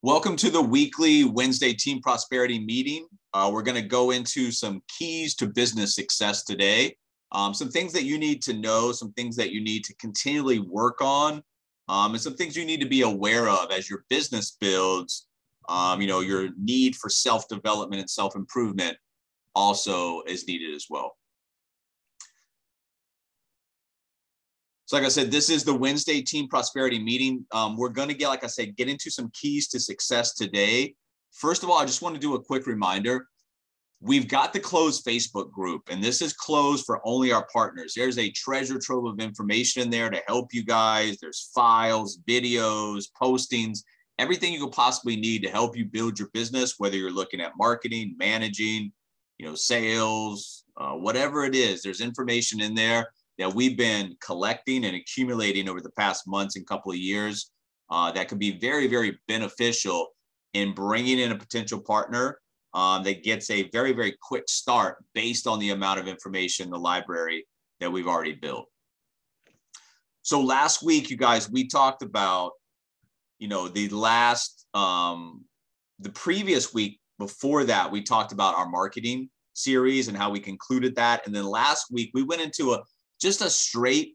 Welcome to the weekly Wednesday Team Prosperity meeting. We're going to go into some keys to business success today. Some things that you need to know, some things that you need to continually work on, and some things you need to be aware of as your business builds. Your need for self-development and self-improvement also is needed as well. So like I said, this is the Wednesday Team Prosperity meeting. We're going to get into some keys to success today. First of all, I just want to do a quick reminder. We've got the closed Facebook group, and this is closed for only our partners. There's a treasure trove of information in there to help you guys. There's files, videos, postings, everything you could possibly need to help you build your business, whether you're looking at marketing, managing, sales, whatever it is. There's information in there that we've been collecting and accumulating over the past months and couple of years that could be very, very beneficial in bringing in a potential partner that gets a very, very quick start based on the amount of information in the library that we've already built. So last week, you guys, we talked about, the previous week before that, we talked about our marketing series and how we concluded that. And then last week, we went into just a straight,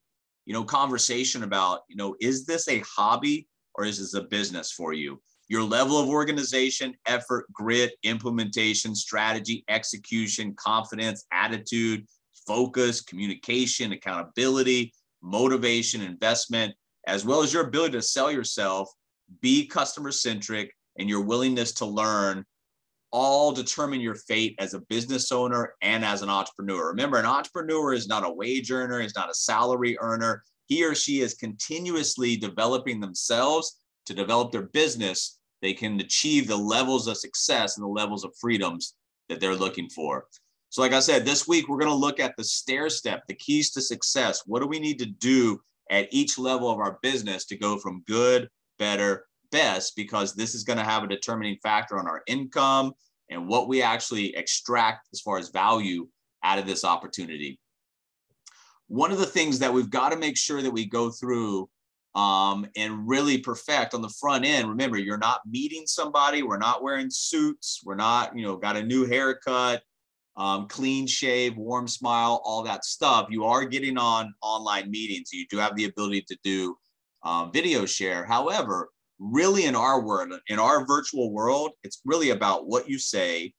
conversation about, is this a hobby or is this a business for you? Your level of organization, effort, grit, implementation, strategy, execution, confidence, attitude, focus, communication, accountability, motivation, investment, as well as your ability to sell yourself, be customer-centric, and your willingness to learn all determine your fate as a business owner and as an entrepreneur. Remember, an entrepreneur is not a wage earner, is not a salary earner. He or she is continuously developing themselves to develop their business. They can achieve the levels of success and the levels of freedoms that they're looking for. So like I said, this week, we're going to look at the stair step, the keys to success. What do we need to do at each level of our business to go from good, better, best, because this is going to have a determining factor on our income and what we actually extract as far as value out of this opportunity. One of the things that we've got to make sure that we go through and really perfect on the front end, remember, you're not meeting somebody, we're not wearing suits, we're not, got a new haircut, clean shave, warm smile, all that stuff. You are getting on online meetings. So you do have the ability to do video share. However, really in our world, in our virtual world, it's really about what you say,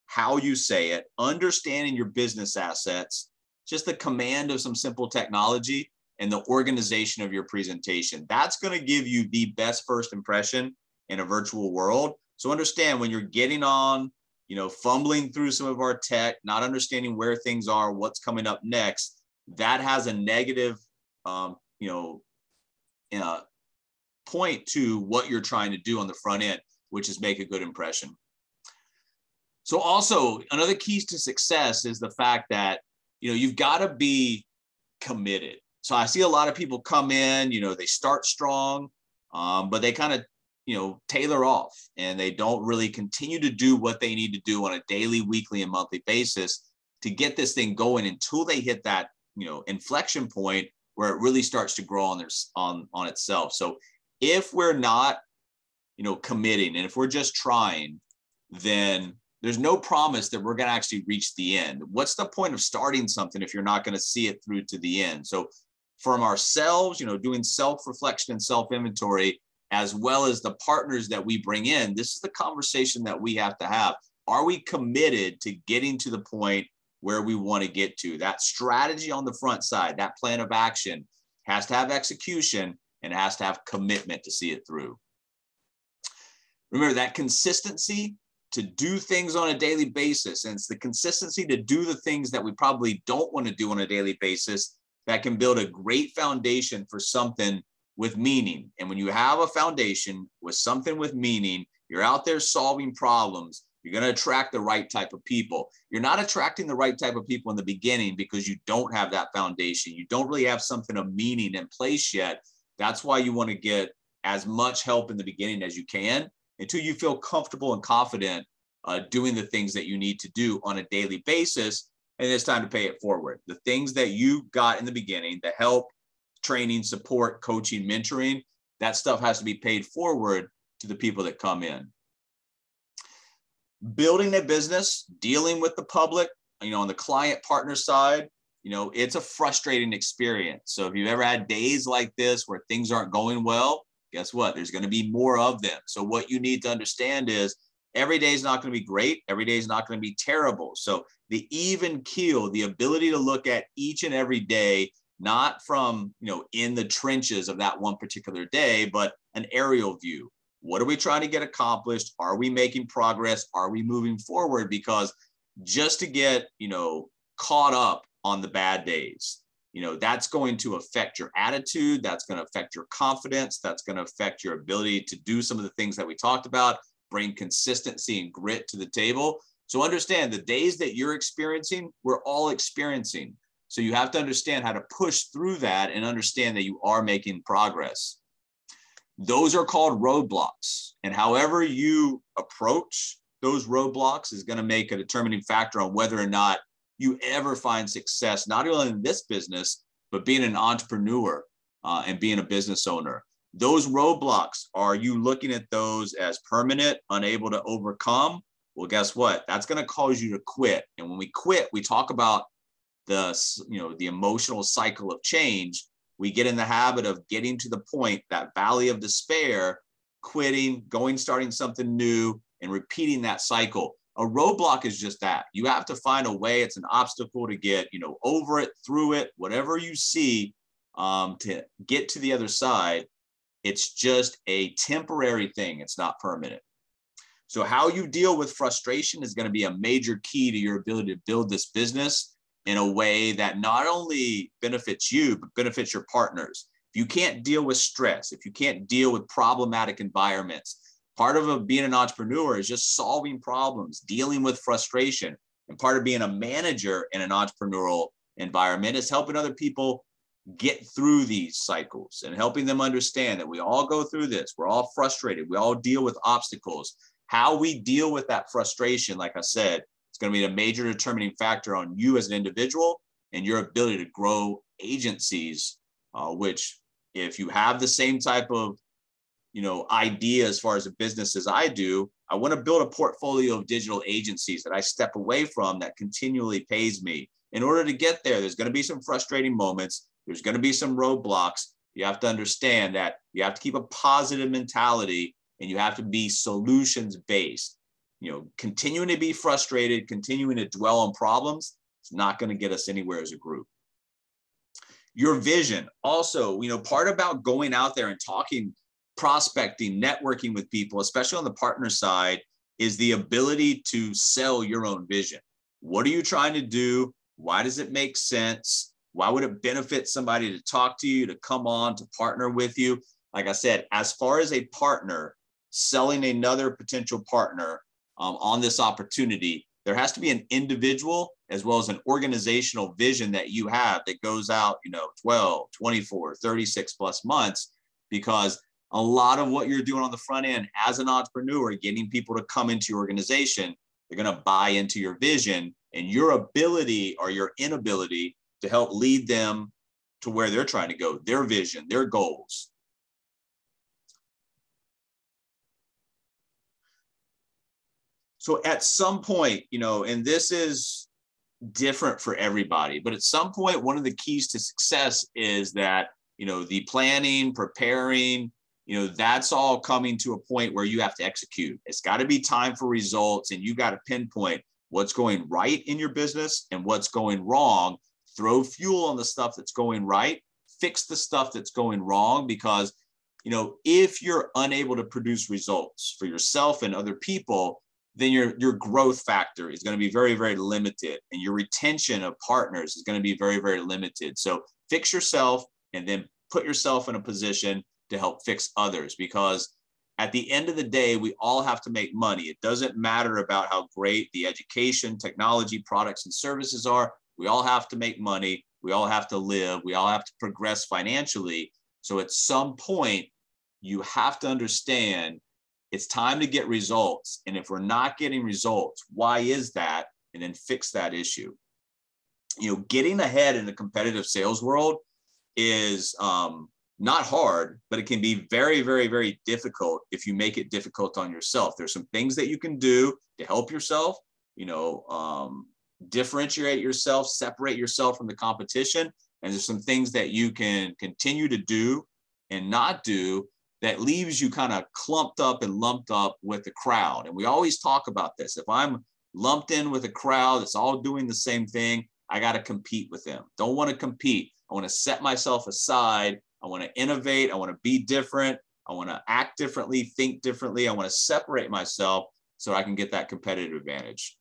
how you say it, understanding your business assets, just the command of some simple technology and the organization of your presentation. That's going to give you the best first impression in a virtual world. So understand when you're getting on, fumbling through some of our tech, not understanding where things are, what's coming up next, that has a negative, point to what you're trying to do on the front end, which is make a good impression. So also another keys to success is the fact that, you've got to be committed. So I see a lot of people come in, they start strong, but they kind of, tailor off and they don't really continue to do what they need to do on a daily, weekly, and monthly basis to get this thing going until they hit that, inflection point where it really starts to grow on itself. So if we're not, committing, and if we're just trying, then there's no promise that we're going to actually reach the end. What's the point of starting something if you're not going to see it through to the end? So from ourselves, doing self-reflection and self-inventory, as well as the partners that we bring in, this is the conversation that we have to have. Are we committed to getting to the point where we want to get to? That strategy on the front side, that plan of action has to have execution and has to have commitment to see it through. Remember that consistency to do things on a daily basis, and it's the consistency to do the things that we probably don't want to do on a daily basis that can build a great foundation for something with meaning. And when you have a foundation with something with meaning, you're out there solving problems, you're going to attract the right type of people. You're not attracting the right type of people in the beginning because you don't have that foundation. You don't really have something of meaning in place yet. That's why you want to get as much help in the beginning as you can until you feel comfortable and confident doing the things that you need to do on a daily basis. And it's time to pay it forward. The things that you got in the beginning, the help, training, support, coaching, mentoring, that stuff has to be paid forward to the people that come in. Building a business, dealing with the public, on the client partner side, it's a frustrating experience. So if you've ever had days like this where things aren't going well, guess what? There's going to be more of them. So what you need to understand is every day is not going to be great. Every day is not going to be terrible. So the even keel, the ability to look at each and every day, not from, in the trenches of that one particular day, but an aerial view. What are we trying to get accomplished? Are we making progress? Are we moving forward? Because just to get, caught up on the bad days, that's going to affect your attitude. That's going to affect your confidence. That's going to affect your ability to do some of the things that we talked about, bring consistency and grit to the table. So understand the days that you're experiencing, we're all experiencing. So you have to understand how to push through that and understand that you are making progress. Those are called roadblocks. And however you approach those roadblocks is going to make a determining factor on whether or not you ever find success, not only in this business, but being an entrepreneur and being a business owner. Those roadblocks, are you looking at those as permanent, unable to overcome? Well, guess what? That's going to cause you to quit. And when we quit, we talk about the emotional cycle of change. We get in the habit of getting to the point, that valley of despair, quitting, starting something new, and repeating that cycle. A roadblock is just that. You have to find a way. It's an obstacle to get, over it, through it, whatever you see to get to the other side. It's just a temporary thing. It's not permanent. So how you deal with frustration is going to be a major key to your ability to build this business in a way that not only benefits you, but benefits your partners. If you can't deal with stress, if you can't deal with problematic environments, part of being an entrepreneur is just solving problems, dealing with frustration. And part of being a manager in an entrepreneurial environment is helping other people get through these cycles and helping them understand that we all go through this. We're all frustrated. We all deal with obstacles. How we deal with that frustration, like I said, it's going to be a major determining factor on you as an individual and your ability to grow agencies, which if you have the same type of idea as far as a business as I do, I want to build a portfolio of digital agencies that I step away from that continually pays me. In order to get there, there's going to be some frustrating moments. There's going to be some roadblocks. You have to understand that you have to keep a positive mentality and you have to be solutions based. Continuing to be frustrated, continuing to dwell on problems, it's not going to get us anywhere as a group. Your vision also, part about going out there and talking, prospecting, networking with people, especially on the partner side, is the ability to sell your own vision. What are you trying to do? Why does it make sense? Why would it benefit somebody to talk to you, to come on, to partner with you? Like I said, as far as a partner selling another potential partner on this opportunity, there has to be an individual as well as an organizational vision that you have that goes out, 12, 24, 36 plus months, because a lot of what you're doing on the front end as an entrepreneur, getting people to come into your organization, they're going to buy into your vision and your ability or your inability to help lead them to where they're trying to go, their vision, their goals. So at some point, and this is different for everybody, but at some point, one of the keys to success is that, the planning, preparing, that's all coming to a point where you have to execute. It's got to be time for results, and you got to pinpoint what's going right in your business and what's going wrong. Throw fuel on the stuff that's going right, fix the stuff that's going wrong, because, if you're unable to produce results for yourself and other people, then your growth factor is going to be very, very limited, and your retention of partners is going to be very, very limited. So fix yourself and then put yourself in a position to help fix others, because at the end of the day, we all have to make money. It doesn't matter about how great the education, technology, products, and services are. We all have to make money. We all have to live. We all have to progress financially. So at some point, you have to understand it's time to get results. And if we're not getting results, why is that? And then fix that issue. Getting ahead in the competitive sales world is not hard, but it can be very, very, very difficult if you make it difficult on yourself. There's some things that you can do to help yourself, differentiate yourself, separate yourself from the competition. And there's some things that you can continue to do and not do that leaves you kind of clumped up and lumped up with the crowd. And we always talk about this. If I'm lumped in with a crowd that's all doing the same thing, I got to compete with them. Don't want to compete. I want to set myself aside. I want to innovate. I want to be different. I want to act differently, think differently. I want to separate myself so I can get that competitive advantage.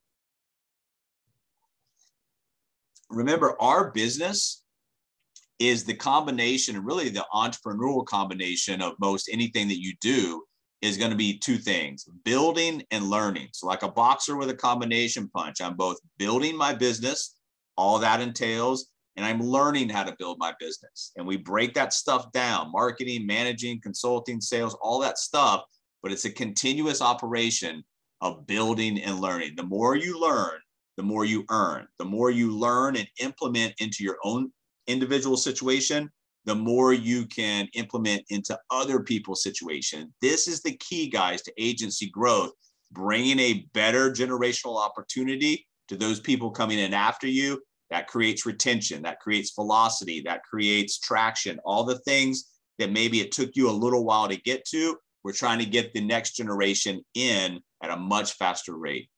Remember, our business is the combination, and really the entrepreneurial combination of most anything that you do is going to be two things: building and learning. So like a boxer with a combination punch, I'm both building my business, all that entails, and I'm learning how to build my business. And we break that stuff down: marketing, managing, consulting, sales, all that stuff. But it's a continuous operation of building and learning. The more you learn, the more you earn. The more you learn and implement into your own individual situation, the more you can implement into other people's situation. This is the key, guys, to agency growth: bringing a better generational opportunity to those people coming in after you. That creates retention, that creates velocity, that creates traction, all the things that maybe it took you a little while to get to. We're trying to get the next generation in at a much faster rate.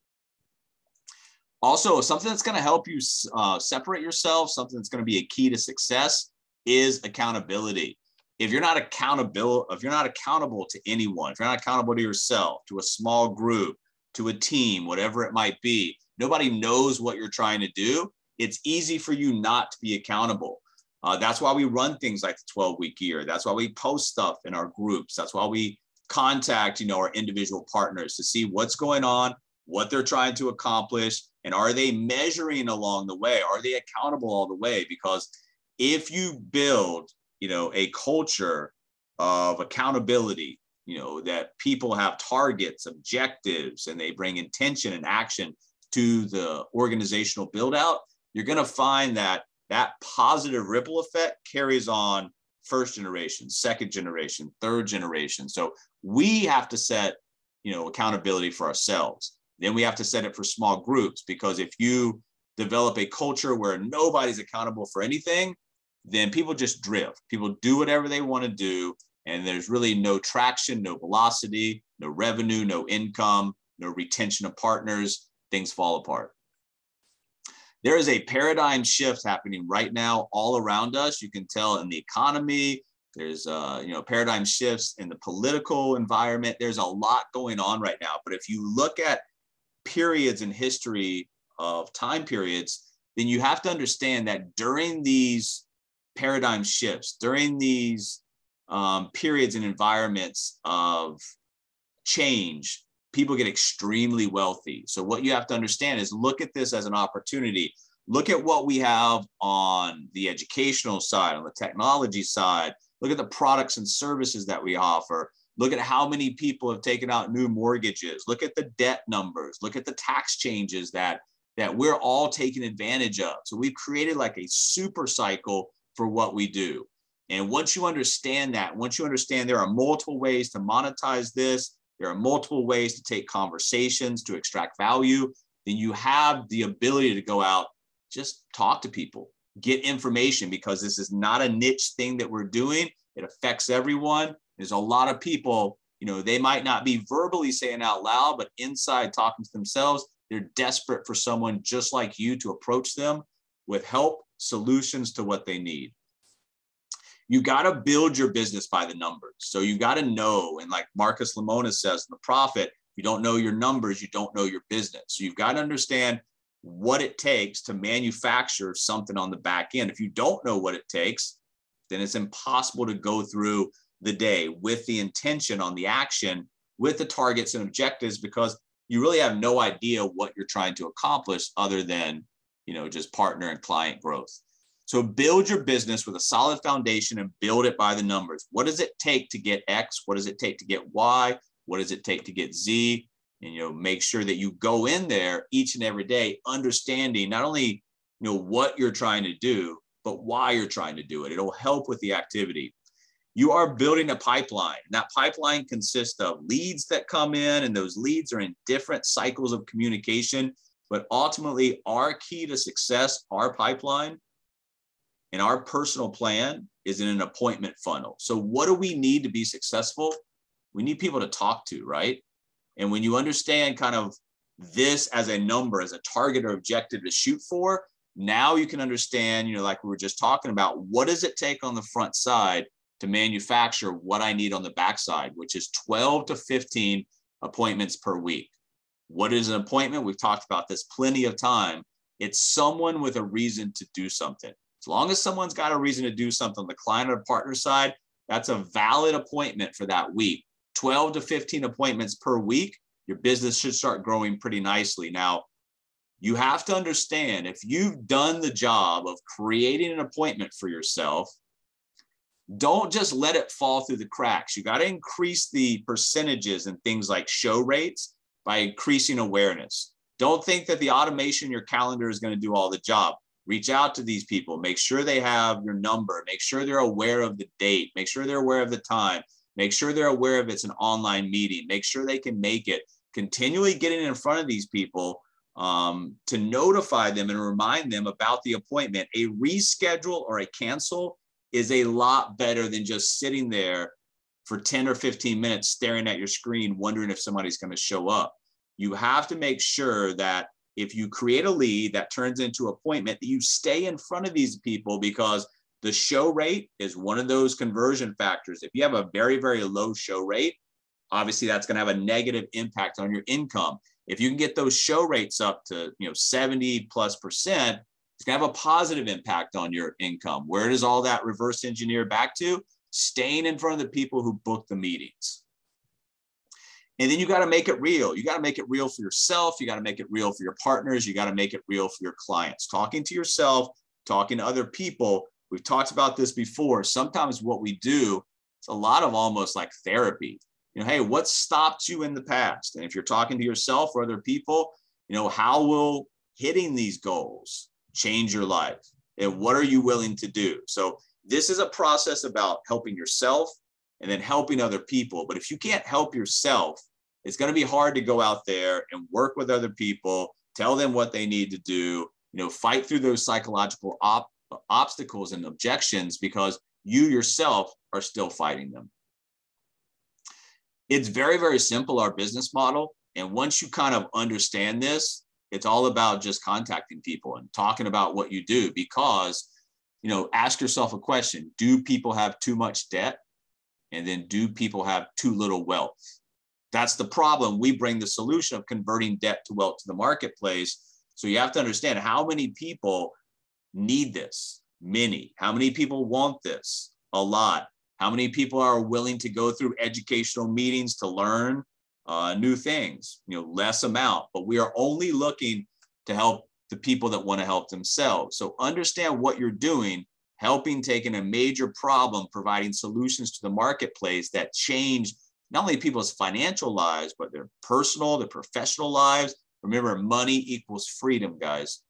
Also, something that's going to help you separate yourself, something that's going to be a key to success, is accountability. If you're not accountable to anyone, if you're not accountable to yourself, to a small group, to a team, whatever it might be, nobody knows what you're trying to do. It's easy for you not to be accountable. That's why we run things like the 12-week year. That's why we post stuff in our groups. That's why we contact, our individual partners to see what's going on, what they're trying to accomplish, and are they measuring along the way? Are they accountable all the way? Because if you build, a culture of accountability, that people have targets, objectives, and they bring intention and action to the organizational build out, you're going to find that positive ripple effect carries on first generation, second generation, third generation. So we have to set, accountability for ourselves. Then we have to set it for small groups, because if you develop a culture where nobody's accountable for anything, then people just drift. People do whatever they want to do, and there's really no traction, no velocity, no revenue, no income, no retention of partners. Things fall apart. There is a paradigm shift happening right now all around us. You can tell in the economy. There's paradigm shifts in the political environment. There's a lot going on right now. But if you look at periods in history of time periods, then you have to understand that during these paradigm shifts, during these periods and environments of change, people get extremely wealthy. So what you have to understand is look at this as an opportunity. Look at what we have on the educational side, on the technology side. Look at the products and services that we offer. Look at how many people have taken out new mortgages. Look at the debt numbers. Look at the tax changes that we're all taking advantage of. So we've created like a super cycle for what we do. And once you understand that, once you understand there are multiple ways to monetize this, there are multiple ways to take conversations to extract value, then you have the ability to go out, just talk to people, get information, because this is not a niche thing that we're doing. It affects everyone. There's a lot of people, they might not be verbally saying out loud, but inside talking to themselves, they're desperate for someone just like you to approach them with help, solutions to what they need. You got to build your business by the numbers. So you got to know, and like Marcus Lemonis says in The Profit, if you don't know your numbers, you don't know your business. So you've got to understand what it takes to manufacture something on the back end. If you don't know what it takes, then it's impossible to go through the day with the intention on the action, with the targets and objectives, because you really have no idea what you're trying to accomplish other than, just partner and client growth. So build your business with a solid foundation and build it by the numbers. What does it take to get X? What does it take to get Y? What does it take to get Z? And, make sure that you go in there each and every day, understanding not only, what you're trying to do, but why you're trying to do it. It'll help with the activity. You are building a pipeline. That pipeline consists of leads that come in, and those leads are in different cycles of communication. But ultimately, our key to success, our pipeline, and our personal plan is in an appointment funnel. So what do we need to be successful? We need people to talk to, right? And when you understand kind of this as a number, as a target or objective to shoot for, now you can understand, like we were just talking about, what does it take on the front side to manufacture what I need on the backside, which is 12 to 15 appointments per week. What is an appointment? We've talked about this plenty of time. It's someone with a reason to do something. As long as someone's got a reason to do something on the client or partner side, that's a valid appointment for that week. 12 to 15 appointments per week, your business should start growing pretty nicely. Now, you have to understand, if you've done the job of creating an appointment for yourself, don't just let it fall through the cracks. You got to increase the percentages and things like show rates by increasing awareness. Don't think that the automation in your calendar is going to do all the job. Reach out to these people. Make sure they have your number. Make sure they're aware of the date. Make sure they're aware of the time. Make sure they're aware of it's an online meeting. Make sure they can make it. Continually getting in front of these people to notify them and remind them about the appointment. A reschedule or a cancel is a lot better than just sitting there for 10 or 15 minutes staring at your screen, wondering if somebody's going to show up. You have to make sure that if you create a lead that turns into an appointment, that you stay in front of these people, because the show rate is one of those conversion factors. If you have a very, very low show rate, obviously that's going to have a negative impact on your income. If you can get those show rates up to 70+%, it's going to have a positive impact on your income. Where does all that reverse engineer back to? Staying in front of the people who book the meetings. And then you got to make it real. You got to make it real for yourself. You got to make it real for your partners. You got to make it real for your clients. Talking to yourself, talking to other people. We've talked about this before. Sometimes what we do, it's a lot of almost like therapy. Hey, what stopped you in the past? And if you're talking to yourself or other people, how will hitting these goals change your life? And what are you willing to do? So this is a process about helping yourself and then helping other people. But if you can't help yourself, it's going to be hard to go out there and work with other people, tell them what they need to do, fight through those psychological obstacles and objections, because you yourself are still fighting them. It's very, very simple, our business model. And once you kind of understand this, it's all about just contacting people and talking about what you do, because, ask yourself a question. Do people have too much debt? And then do people have too little wealth? That's the problem. We bring the solution of converting debt to wealth to the marketplace. So you have to understand, how many people need this? Many. How many people want this? A lot. How many people are willing to go through educational meetings to learn new things? Less amount, but we are only looking to help the people that want to help themselves. So understand what you're doing, helping taking a major problem, providing solutions to the marketplace that change not only people's financial lives, but their personal, their professional lives. Remember, money equals freedom, guys.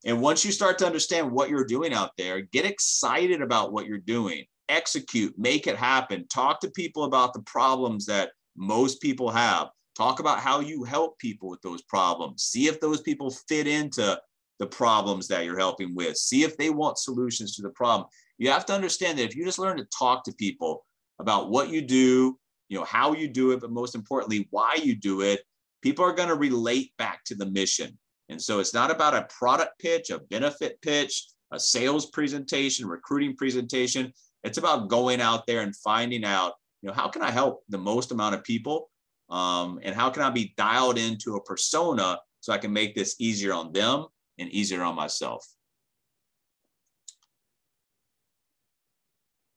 And once you start to understand what you're doing out there, get excited about what you're doing. Execute, make it happen. Talk to people about the problems that most people have. Talk about how you help people with those problems. See if those people fit into the problems that you're helping with. See if they want solutions to the problem. You have to understand that if you just learn to talk to people about what you do, how you do it, but most importantly, why you do it, people are going to relate back to the mission. And so it's not about a product pitch, a benefit pitch, a sales presentation, recruiting presentation. It's about going out there and finding out, how can I help the most amount of people? And how can I be dialed into a persona so I can make this easier on them and easier on myself?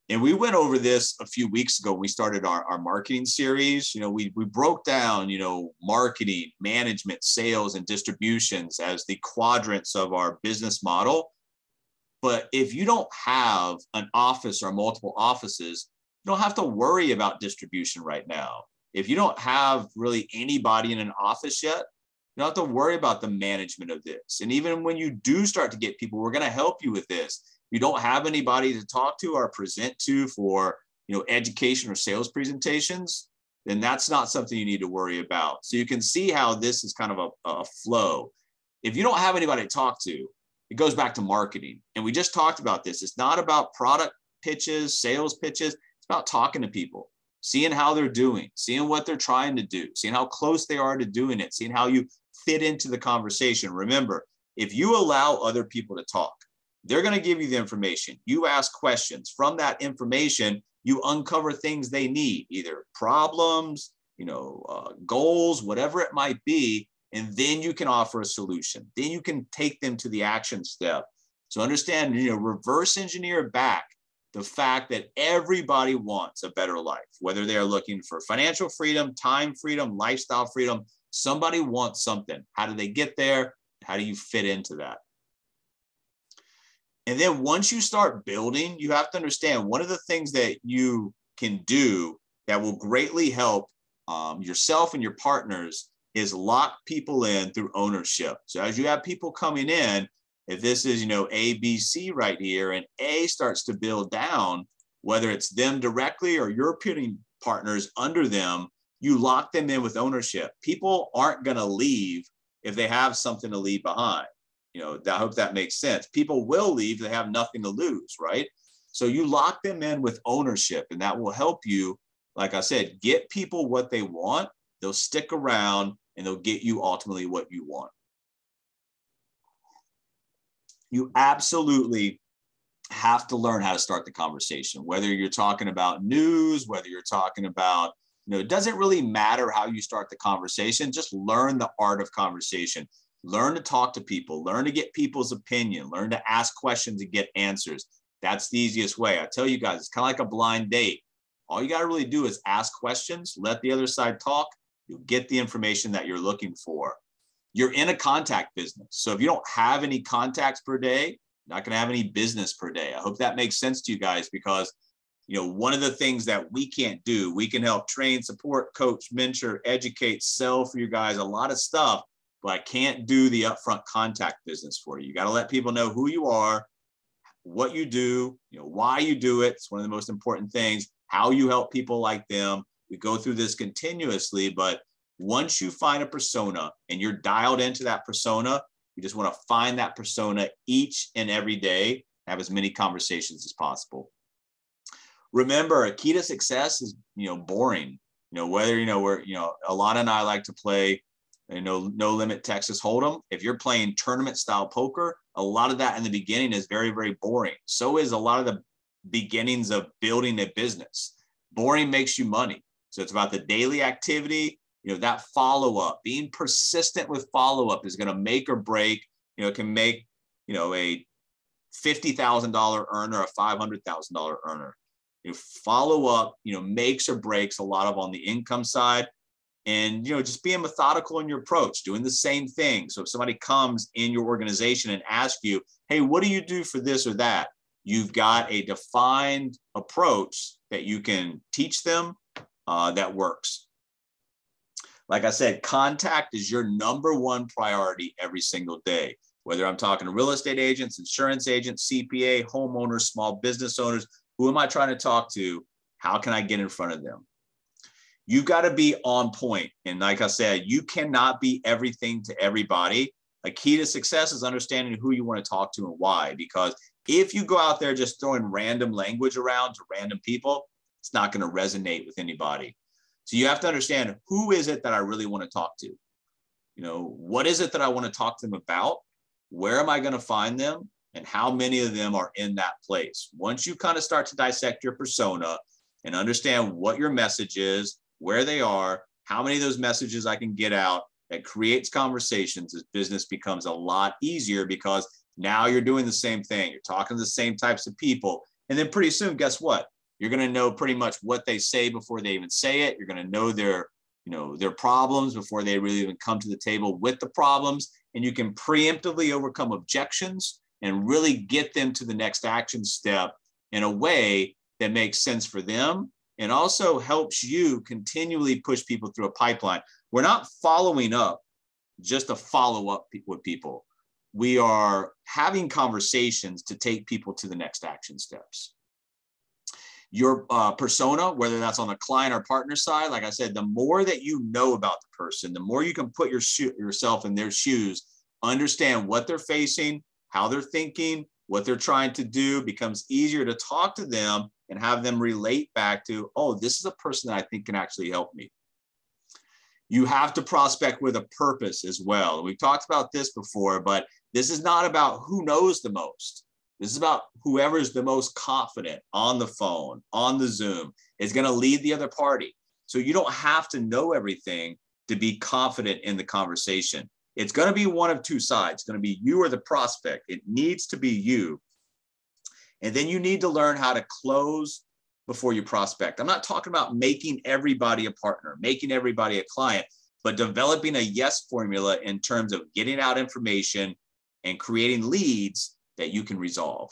And we went over this a few weeks ago when we started our marketing series. We broke down, marketing, management, sales, and distributions as the quadrants of our business model. But if you don't have an office or multiple offices, you don't have to worry about distribution right now. If you don't have really anybody in an office yet, you don't have to worry about the management of this. And even when you do start to get people, we're going to help you with this. you don't have anybody to talk to or present to for, education or sales presentations, then that's not something you need to worry about. So you can see how this is kind of a flow. If you don't have anybody to talk to, it goes back to marketing. And we just talked about this. It's not about product pitches, sales pitches. It's about talking to people, seeing how they're doing, seeing what they're trying to do, seeing how close they are to doing it, seeing how you fit into the conversation. Remember, if you allow other people to talk, they're going to give you the information. You ask questions. From that information, you uncover things they need, either problems, goals, whatever it might be, and then you can offer a solution. Then you can take them to the action step. So understand, reverse engineer back the fact that everybody wants a better life, whether they're looking for financial freedom, time freedom, lifestyle freedom. Somebody wants something. How do they get there? How do you fit into that? And then once you start building, you have to understand one of the things that you can do that will greatly help yourself and your partners is lock people in through ownership. So as you have people coming in, if this is, A, B, C right here, and A starts to build down, whether it's them directly or you're putting partners under them, you lock them in with ownership. People aren't going to leave if they have something to leave behind. I hope that makes sense. People will leave, they have nothing to lose, right? So you lock them in with ownership, and that will help you, like I said, get people what they want. They'll stick around and they'll get you ultimately what you want. You absolutely have to learn how to start the conversation, whether you're talking about news, whether you're talking about, it doesn't really matter how you start the conversation. Just learn the art of conversation. Learn to talk to people, learn to get people's opinion, learn to ask questions and get answers. That's the easiest way. I tell you guys, it's kind of like a blind date. All you got to really do is ask questions, let the other side talk. You'll get the information that you're looking for. You're in a contact business. So if you don't have any contacts per day, you're not going to have any business per day. I hope that makes sense to you guys, because one of the things that we can't do, we can help train, support, coach, mentor, educate, sell for you guys, a lot of stuff. But I can't do the upfront contact business for you. You got to let people know who you are, what you do, why you do it. It's one of the most important things, how you help people like them. We go through this continuously, but once you find a persona and you're dialed into that persona, you just want to find that persona each and every day, have as many conversations as possible. Remember, a key to success is, boring. Whether, we're, Alana and I like to play, no limit Texas Hold'em. If you're playing tournament style poker, a lot of that in the beginning is very, very boring. So is a lot of the beginnings of building a business. Boring makes you money. So it's about the daily activity, that follow-up, being persistent with follow-up is going to make or break, it can make, a $50,000 earner, a $500,000 earner. Follow up, makes or breaks a lot of on the income side. And, just being methodical in your approach, doing the same thing. So if somebody comes in your organization and asks you, hey, what do you do for this or that? You've got a defined approach that you can teach them that works. Like I said, contact is your number one priority every single day. Whether I'm talking to real estate agents, insurance agents, CPA, homeowners, small business owners, who am I trying to talk to? How can I get in front of them? You've got to be on point. And like I said, you cannot be everything to everybody. A key to success is understanding who you want to talk to and why. Because if you go out there just throwing random language around to random people, it's not going to resonate with anybody. So you have to understand, who is it that I really want to talk to? What is it that I want to talk to them about? Where am I going to find them? And how many of them are in that place? Once you kind of start to dissect your persona and understand what your message is, where they are, how many of those messages I can get out, that creates conversations, as business becomes a lot easier, because now you're doing the same thing. You're talking to the same types of people. And then pretty soon, guess what? You're going to know pretty much what they say before they even say it. You're going to know their problems before they really even come to the table with the problems. And you can preemptively overcome objections and really get them to the next action step in a way that makes sense for them and also helps you continually push people through a pipeline. We're not following up just to follow up with people. we are having conversations to take people to the next action steps. Your persona, whether that's on the client or partner side, like I said, the more that you know about the person, the more you can put yourself in their shoes, understand what they're facing, how they're thinking, what they're trying to do, becomes easier to talk to them and have them relate back to, oh, this is a person that I think can actually help me. You have to prospect with a purpose as well. We've talked about this before, but this is not about who knows the most. This is about whoever is the most confident on the phone, on the Zoom, is going to lead the other party. So you don't have to know everything to be confident in the conversation. It's going to be one of two sides. It's going to be you or the prospect. It needs to be you. And then you need to learn how to close before you prospect. I'm not talking about making everybody a partner, making everybody a client, but developing a yes formula in terms of getting out information and creating leads that you can resolve.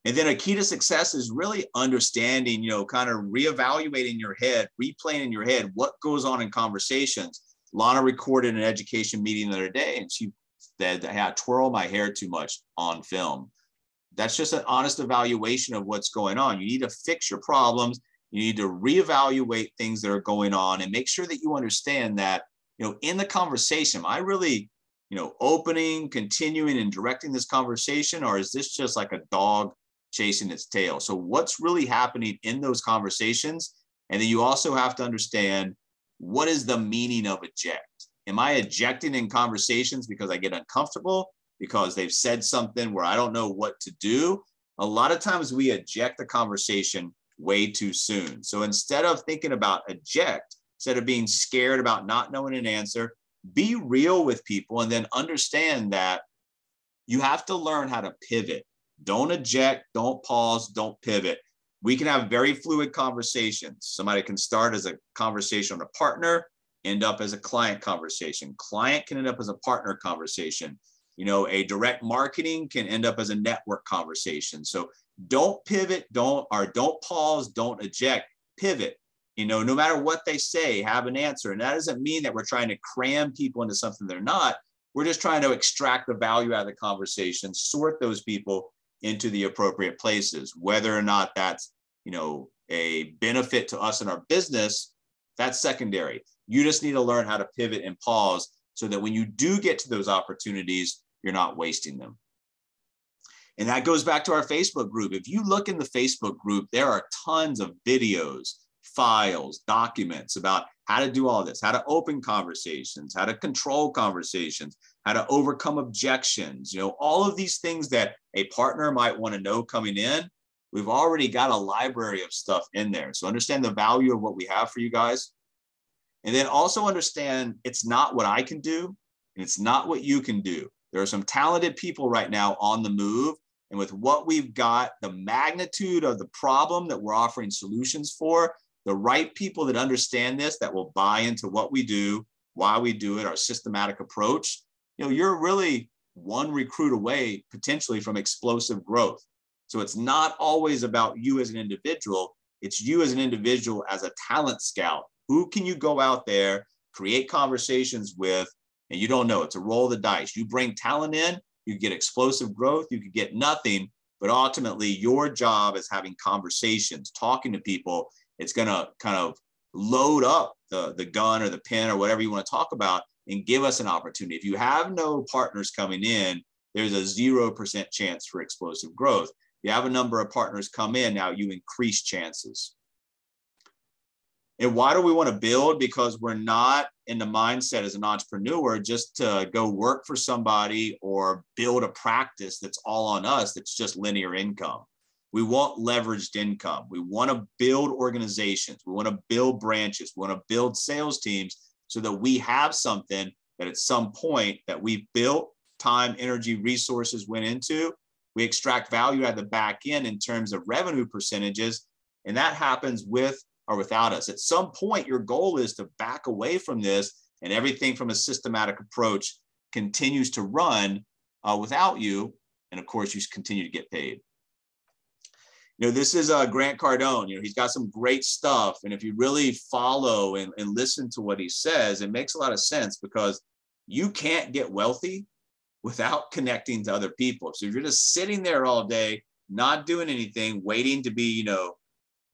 And then a key to success is really understanding, kind of reevaluating your head, replaying in your head what goes on in conversations. Lana recorded an education meeting the other day, and she said, I twirl my hair too much on film. That's just an honest evaluation of what's going on. You need to fix your problems. You need to reevaluate things that are going on and make sure that you understand that, in the conversation, am I really, opening, continuing, and directing this conversation, or is this just like a dog chasing its tail? So what's really happening in those conversations? And then you also have to understand, what is the meaning of eject? Am I ejecting in conversations because I get uncomfortable, because they've said something where I don't know what to do? A lot of times we eject the conversation way too soon. So instead of thinking about eject, instead of being scared about not knowing an answer, be real with people and then understand that you have to learn how to pivot. Don't eject, don't pause, don't pivot. We can have very fluid conversations. Somebody can start as a conversation with a partner, end up as a client conversation. Client can end up as a partner conversation. A direct marketing can end up as a network conversation. So don't pivot, don't pause, don't eject, pivot. No matter what they say, have an answer. And that doesn't mean that we're trying to cram people into something they're not. We're just trying to extract the value out of the conversation, sort those people into the appropriate places. Whether or not that's, a benefit to us in our business, that's secondary. You just need to learn how to pivot and pause so that when you do get to those opportunities, you're not wasting them. And that goes back to our Facebook group. If you look in the Facebook group, there are tons of videos, files, documents about how to do all this, how to open conversations, how to control conversations, how to overcome objections, all of these things that a partner might want to know coming in. We've already got a library of stuff in there. So understand the value of what we have for you guys. And then also understand it's not what I can do, and it's not what you can do. There are some talented people right now on the move. And with what we've got, the magnitude of the problem that we're offering solutions for, the right people that understand this, that will buy into what we do, why we do it, our systematic approach, you're really one recruit away potentially from explosive growth. So it's not always about you as an individual. It's you as an individual as a talent scout. Who can you go out there, create conversations with, and you don't know, it's a roll of the dice. You bring talent in, you get explosive growth, you could get nothing, but ultimately your job is having conversations, talking to people. It's going to kind of load up the gun or the pen or whatever you want to talk about and give us an opportunity. If you have no partners coming in, there's a 0% chance for explosive growth. If you have a number of partners come in, now you increase chances. And why do we want to build? Because we're not in the mindset as an entrepreneur just to go work for somebody or build a practice that's all on us, that's just linear income. We want leveraged income. We want to build organizations. We want to build branches. We want to build sales teams so that we have something that at some point that we've built, time, energy, resources went into, we extract value at the back end in terms of revenue percentages. And that happens with or without us. At some point, your goal is to back away from this and everything from a systematic approach continues to run without you. And of course, you continue to get paid. This is Grant Cardone. He's got some great stuff. And if you really follow and listen to what he says, it makes a lot of sense because you can't get wealthy without connecting to other people. So if you're just sitting there all day, not doing anything, waiting to be,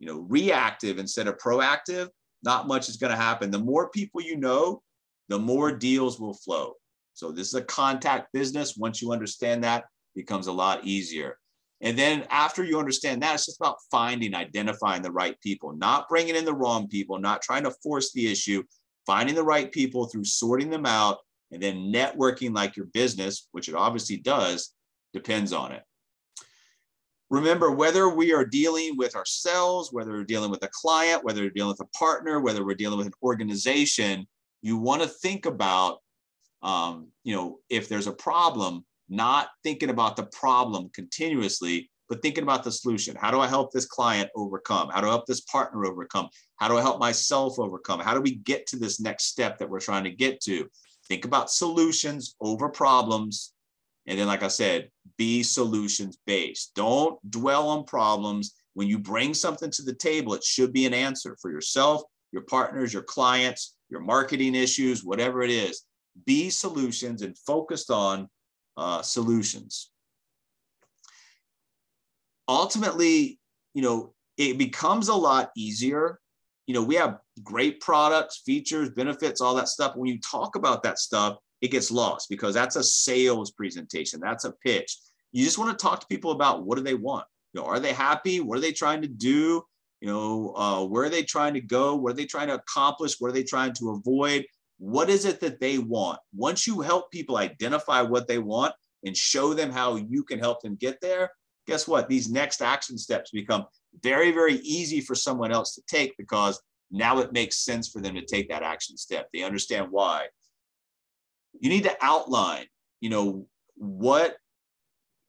reactive instead of proactive, not much is going to happen. The more people you know, the more deals will flow. So this is a contact business. Once you understand that, it becomes a lot easier. And then after you understand that, it's just about identifying the right people, not bringing in the wrong people, not trying to force the issue, finding the right people through sorting them out, and then networking like your business, which it obviously does, depends on it. Remember, whether we are dealing with ourselves, whether we're dealing with a client, whether we're dealing with a partner, whether we're dealing with an organization, you want to think about, if there's a problem, not thinking about the problem continuously, but thinking about the solution. How do I help this client overcome? How do I help this partner overcome? How do I help myself overcome? How do we get to this next step that we're trying to get to? Think about solutions over problems. And then, like I said, be solutions based. Don't dwell on problems. When you bring something to the table, it should be an answer for yourself, your partners, your clients, your marketing issues, whatever it is. Be solutions and focused on solutions. Ultimately, it becomes a lot easier. We have great products, features, benefits, all that stuff. When you talk about that stuff, it gets lost because that's a sales presentation. That's a pitch. You just want to talk to people about what do they want? Are they happy? What are they trying to do? Where are they trying to go? What are they trying to accomplish? What are they trying to avoid? What is it that they want? Once you help people identify what they want and show them how you can help them get there, guess what? These next action steps become very, very easy for someone else to take because now it makes sense for them to take that action step. They understand why. You need to outline, what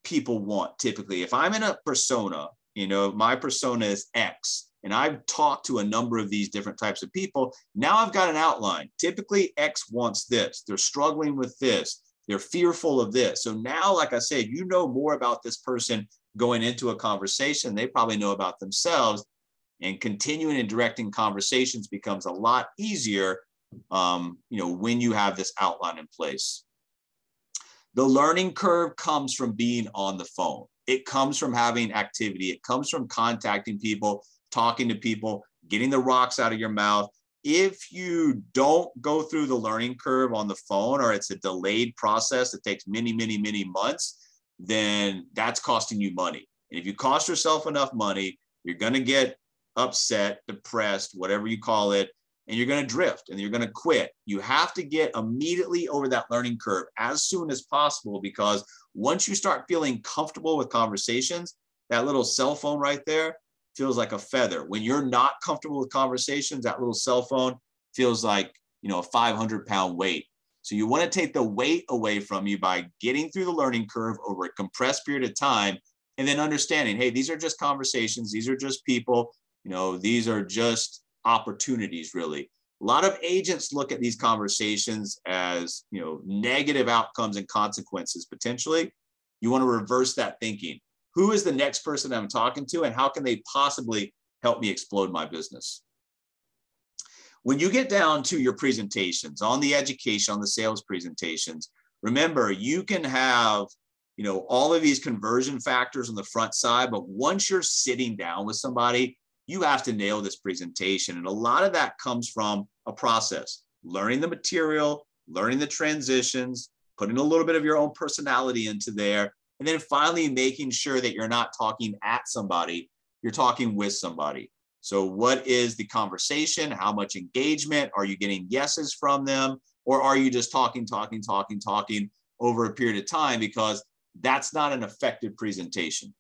people want typically. If I'm in a persona, my persona is X, and I've talked to a number of these different types of people. Now I've got an outline. Typically, X wants this. They're struggling with this. They're fearful of this. So now, like I said, you know more about this person going into a conversation. They probably know about themselves, and continuing and directing conversations becomes a lot easier when you have this outline in place. The learning curve comes from being on the phone. It comes from having activity. It comes from contacting people, talking to people, getting the rocks out of your mouth. If you don't go through the learning curve on the phone, or it's a delayed process that takes many, many, many months, then that's costing you money. And if you cost yourself enough money, you're going to get upset, depressed, whatever you call it, and you're going to drift and you're going to quit. You have to get immediately over that learning curve as soon as possible, because once you start feeling comfortable with conversations, that little cell phone right there feels like a feather. When you're not comfortable with conversations, that little cell phone feels like, a 500-pound weight. So you want to take the weight away from you by getting through the learning curve over a compressed period of time, and then understanding, hey, these are just conversations. These are just people. These are just opportunities, really. A lot of agents look at these conversations as, negative outcomes and consequences potentially. You want to reverse that thinking. Who is the next person I'm talking to, and how can they possibly help me explode my business? When you get down to your presentations, on the education, on the sales presentations, remember, you can have, all of these conversion factors on the front side, but once you're sitting down with somebody, you have to nail this presentation. And a lot of that comes from a process, learning the material, learning the transitions, putting a little bit of your own personality into there, and then finally making sure that you're not talking at somebody, you're talking with somebody. So what is the conversation? How much engagement? Are you getting yeses from them? Or are you just talking over a period of time? Because that's not an effective presentation.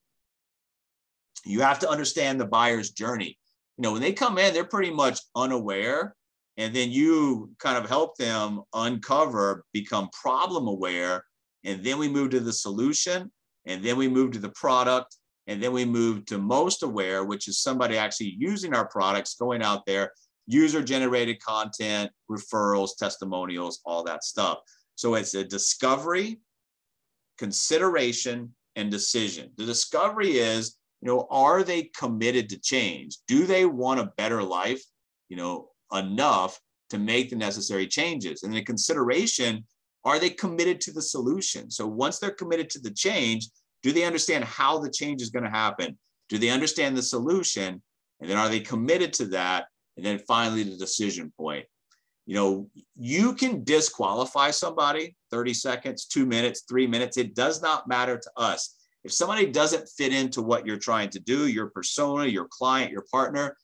You have to understand the buyer's journey. When they come in, they're pretty much unaware. And then you kind of help them uncover, become problem aware. And then we move to the solution. And then we move to the product. And then we move to most aware, which is somebody actually using our products, going out there, user-generated content, referrals, testimonials, all that stuff. So it's a discovery, consideration, and decision. The discovery is, are they committed to change? Do they want a better life, enough to make the necessary changes? And the consideration Are they committed to the solution? So once they're committed to the change, do they understand how the change is going to happen? Do they understand the solution? And then are they committed to that? And then finally, the decision point. You know, you can disqualify somebody 30 seconds, 2 minutes, 3 minutes. It does not matter to us. If somebody doesn't fit into what you're trying to do, your persona, your client, your partner,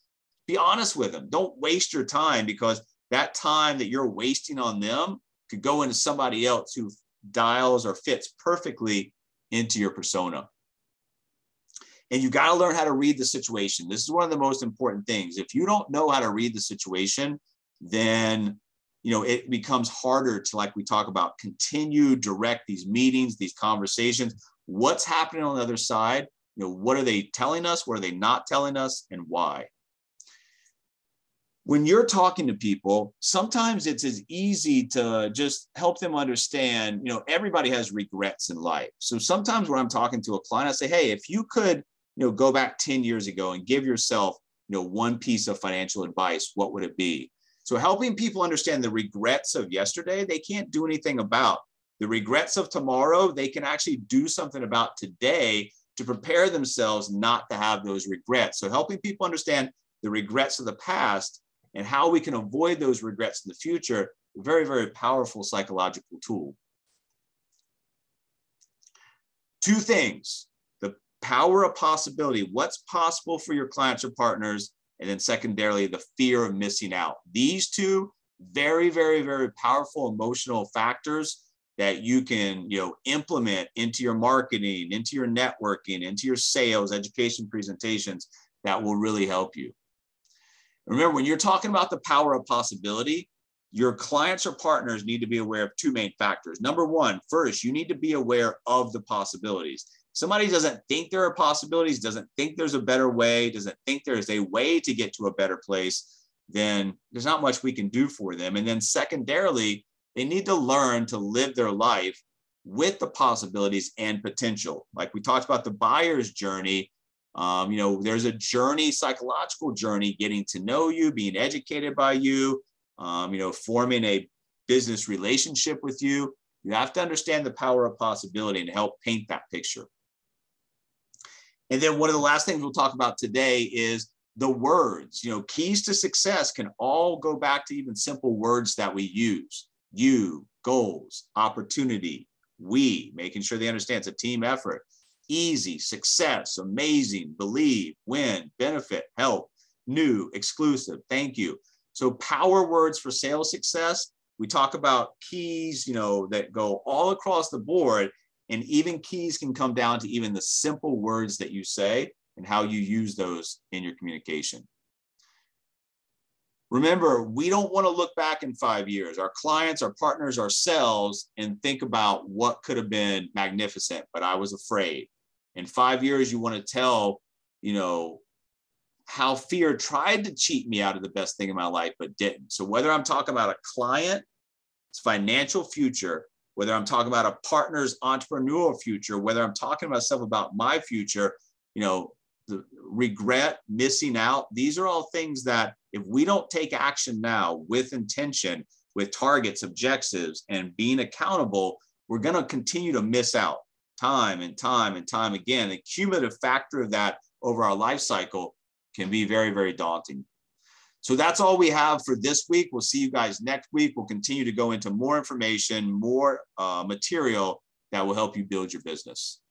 be honest with them. Don't waste your time, because that time that you're wasting on them could go into somebody else who dials or fits perfectly into your persona. And you got to learn how to read the situation. This is one of the most important things. If you don't know how to read the situation, then it becomes harder to, like we talk about, continue, direct these meetings, these conversations. What's happening on the other side? What are they telling us? What are they not telling us? And why? When you're talking to people, sometimes it's as easy to just help them understand, everybody has regrets in life. So sometimes when I'm talking to a client, I say, hey, if you could, go back 10 years ago and give yourself, one piece of financial advice, what would it be? So helping people understand the regrets of yesterday, they can't do anything about. The regrets of tomorrow, they can actually do something about today to prepare themselves not to have those regrets. So helping people understand the regrets of the past and how we can avoid those regrets in the future, a very, very powerful psychological tool. Two things: the power of possibility, what's possible for your clients or partners, and then secondarily, the fear of missing out. These two very, very, very powerful emotional factors that you can, implement into your marketing, into your networking, into your sales, education presentations that will really help you. Remember, when you're talking about the power of possibility, your clients or partners need to be aware of two main factors. Number one, first, you need to be aware of the possibilities. Somebody doesn't think there are possibilities, doesn't think there's a better way, doesn't think there's a way to get to a better place, then there's not much we can do for them. And then secondarily, they need to learn to live their life with the possibilities and potential. Like we talked about the buyer's journey, there's a journey, psychological journey, getting to know you, being educated by you, forming a business relationship with you. You have to understand the power of possibility and help paint that picture. And then one of the last things we'll talk about today is the words. Keys to success can all go back to even simple words that we use. You, goals, opportunity, we, making sure they understand it's a team effort. Easy, success, amazing, believe, win, benefit, help, new, exclusive, thank you. So power words for sales success. We talk about keys, that go all across the board, and even keys can come down to even the simple words that you say and how you use those in your communication. Remember, we don't want to look back in 5 years, our clients, our partners, ourselves, and think about what could have been magnificent, but I was afraid. In 5 years, you want to tell, how fear tried to cheat me out of the best thing in my life, but didn't. So whether I'm talking about a client's financial future, whether I'm talking about a partner's entrepreneurial future, whether I'm talking about stuff about my future, the regret, missing out, these are all things that if we don't take action now with intention, with targets, objectives, and being accountable, we're going to continue to miss out time and time and time again. The cumulative factor of that over our life cycle can be very, very daunting. So that's all we have for this week. We'll see you guys next week. We'll continue to go into more information, more material that will help you build your business.